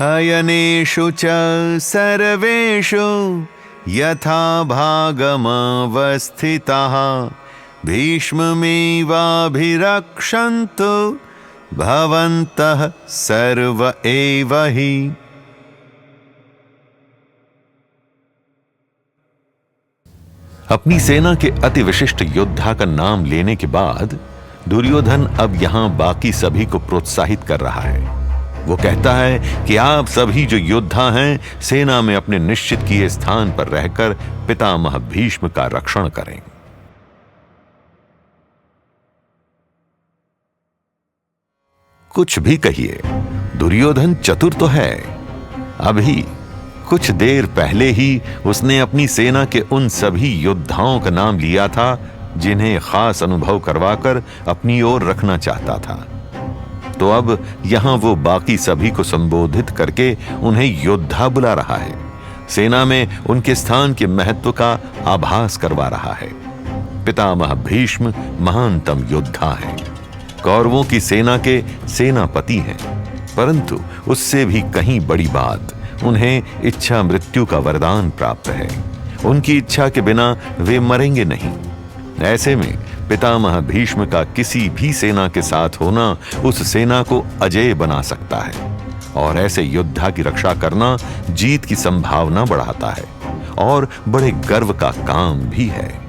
अयनेषु च सर्वेषु यथा भागमवस्थिताः भीष्ममेवाभिरक्षन्तु भवन्तः सर्व एव हि। अपनी सेना के अति विशिष्ट योद्धा का नाम लेने के बाद दुर्योधन अब यहां बाकी सभी को प्रोत्साहित कर रहा है। वो कहता है कि आप सभी जो योद्धा हैं, सेना में अपने निश्चित किए स्थान पर रहकर पितामह भीष्म का रक्षण करें। कुछ भी कहिए, दुर्योधन चतुर तो है। अभी कुछ देर पहले ही उसने अपनी सेना के उन सभी योद्धाओं का नाम लिया था जिन्हें खास अनुभव करवाकर अपनी ओर रखना चाहता था। तो अब यहां वो बाकी सभी को संबोधित करके उन्हें योद्धा बुला रहा है। सेना में उनके स्थान के महत्व का आभास करवा रहा है। पितामह भीष्म महानतम योद्धा हैं, कौरवों की सेना के सेनापति हैं, परंतु उससे भी कहीं बड़ी बात, उन्हें इच्छा मृत्यु का वरदान प्राप्त है। उनकी इच्छा के बिना वे मरेंगे नहीं। ऐसे में पितामह भीष्म का किसी भी सेना के साथ होना उस सेना को अजेय बना सकता है, और ऐसे योद्धा की रक्षा करना जीत की संभावना बढ़ाता है और बड़े गर्व का काम भी है।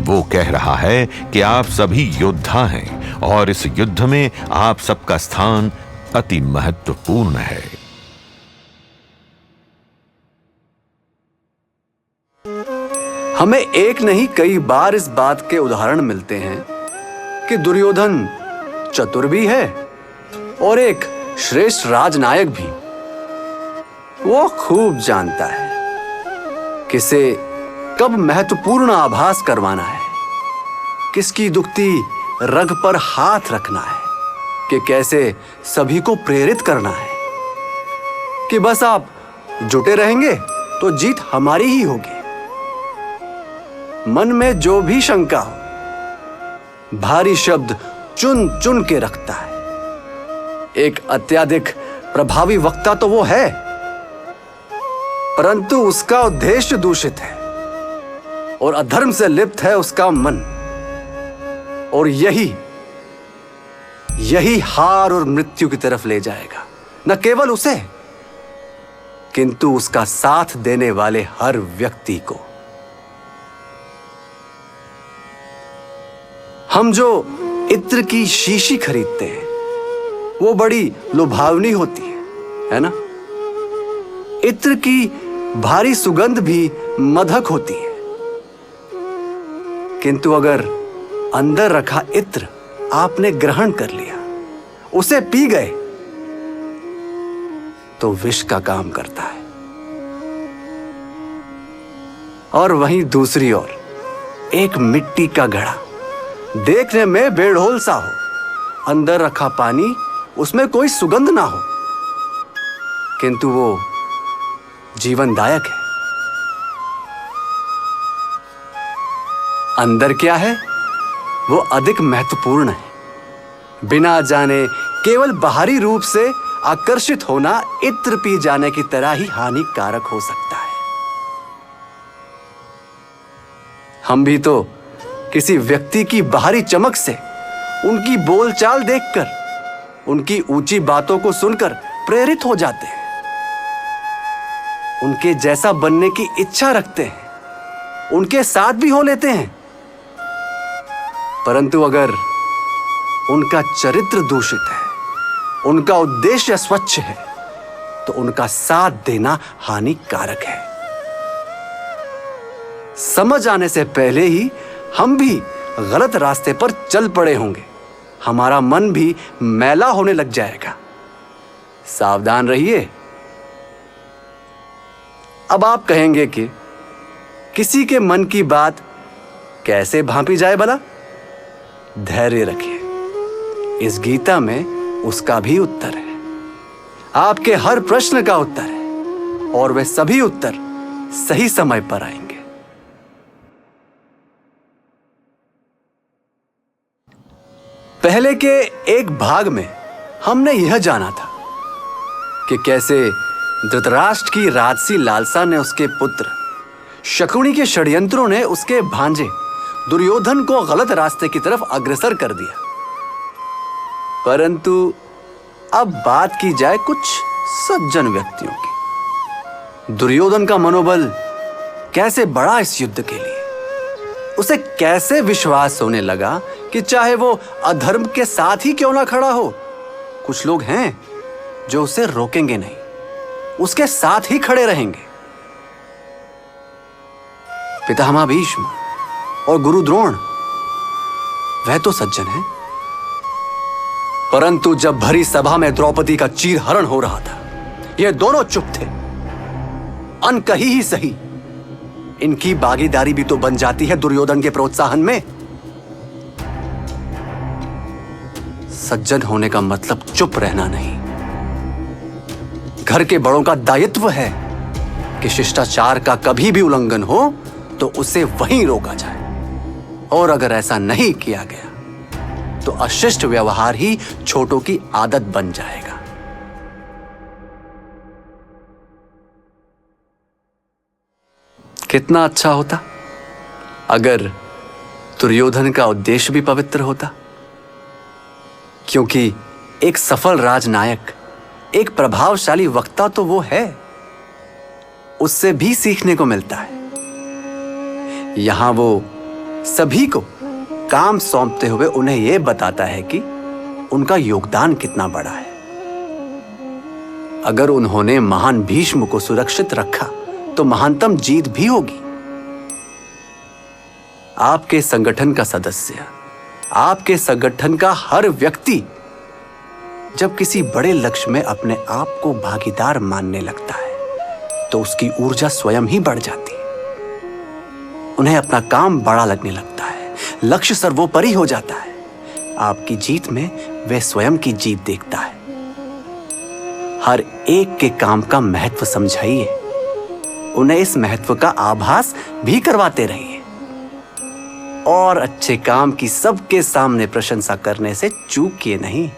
वो कह रहा है कि आप सभी योद्धा हैं और इस युद्ध में आप सबका स्थान अति महत्वपूर्ण है। हमें एक नहीं कई बार इस बात के उदाहरण मिलते हैं कि दुर्योधन चतुर भी है और एक श्रेष्ठ राजनायक भी। वो खूब जानता है किसे कब महत्वपूर्ण आभास करवाना है, किसकी दुखती रग पर हाथ रखना है, कि कैसे सभी को प्रेरित करना है कि बस आप जुटे रहेंगे तो जीत हमारी ही होगी। मन में जो भी शंका हो, भारी शब्द चुन चुन के रखता है। एक अत्यधिक प्रभावी वक्ता तो वो है, परंतु उसका उद्देश्य दूषित है और अधर्म से लिप्त है उसका मन। और यही हार और मृत्यु की तरफ ले जाएगा, न केवल उसे किंतु उसका साथ देने वाले हर व्यक्ति को। हम जो इत्र की शीशी खरीदते हैं वो बड़ी लुभावनी होती है ना? इत्र की भारी सुगंध भी मदहक होती है, किंतु अगर अंदर रखा इत्र आपने ग्रहण कर लिया, उसे पी गए, तो विष का काम करता है। और वहीं दूसरी ओर एक मिट्टी का घड़ा देखने में बेढोल सा हो, अंदर रखा पानी उसमें कोई सुगंध ना हो, किंतु वो जीवनदायक है। अंदर क्या है वो अधिक महत्वपूर्ण है। बिना जाने केवल बाहरी रूप से आकर्षित होना इत्र पी जाने की तरह ही हानिकारक हो सकता है। हम भी तो किसी व्यक्ति की बाहरी चमक से, उनकी बोलचाल देखकर, उनकी ऊंची बातों को सुनकर प्रेरित हो जाते हैं, उनके जैसा बनने की इच्छा रखते हैं, उनके साथ भी हो लेते हैं। परंतु अगर उनका चरित्र दूषित है, उनका उद्देश्य स्वच्छ है, तो उनका साथ देना हानिकारक है। समझ आने से पहले ही हम भी गलत रास्ते पर चल पड़े होंगे, हमारा मन भी मैला होने लग जाएगा। सावधान रहिए। अब आप कहेंगे कि किसी के मन की बात कैसे भांपी जाए भला? धैर्य रखिए, इस गीता में उसका भी उत्तर है। आपके हर प्रश्न का उत्तर है, और वे सभी उत्तर सही समय पर आएंगे। पहले के एक भाग में हमने यह जाना था कि कैसे धृतराष्ट्र की राजसी लालसा ने उसके पुत्र शकुनी के षड्यंत्रों ने उसके भांजे दुर्योधन को गलत रास्ते की तरफ अग्रसर कर दिया। परंतु अब बात की जाए कुछ सज्जन व्यक्तियों की। दुर्योधन का मनोबल कैसे बढ़ा इस युद्ध के लिए। उसे कैसे विश्वास होने लगा कि चाहे वो अधर्म के साथ ही क्यों ना खड़ा हो, कुछ लोग हैं जो उसे रोकेंगे नहीं, उसके साथ ही खड़े रहेंगे। पितामह भीष्म और गुरु द्रोण वह तो सज्जन हैं, परंतु जब भरी सभा में द्रौपदी का चीरहरण हो रहा था, ये दोनों चुप थे। अनकही ही सही, इनकी भागीदारी भी तो बन जाती है दुर्योधन के प्रोत्साहन में। सज्जन होने का मतलब चुप रहना नहीं। घर के बड़ों का दायित्व है कि शिष्टाचार का कभी भी उल्लंघन हो तो उसे वहीं रोका जाए, और अगर ऐसा नहीं किया गया तो अशिष्ट व्यवहार ही छोटों की आदत बन जाएगा। कितना अच्छा होता अगर दुर्योधन का उद्देश्य भी पवित्र होता, क्योंकि एक सफल राजनायक, एक प्रभावशाली वक्ता तो वो है, उससे भी सीखने को मिलता है। यहां वो सभी को काम सौंपते हुए उन्हें यह बताता है कि उनका योगदान कितना बड़ा है। अगर उन्होंने महान भीष्म को सुरक्षित रखा तो महानतम जीत भी होगी। आपके संगठन का सदस्य, आपके संगठन का हर व्यक्ति जब किसी बड़े लक्ष्य में अपने आप को भागीदार मानने लगता है तो उसकी ऊर्जा स्वयं ही बढ़ जाती है। उन्हें अपना काम बड़ा लगने लगता है, लक्ष्य सर्वोपरि हो जाता है। आपकी जीत में वे स्वयं की जीत देखता है। हर एक के काम का महत्व समझाइए, उन्हें इस महत्व का आभास भी करवाते रहिए, और अच्छे काम की सबके सामने प्रशंसा करने से चूकिए नहीं।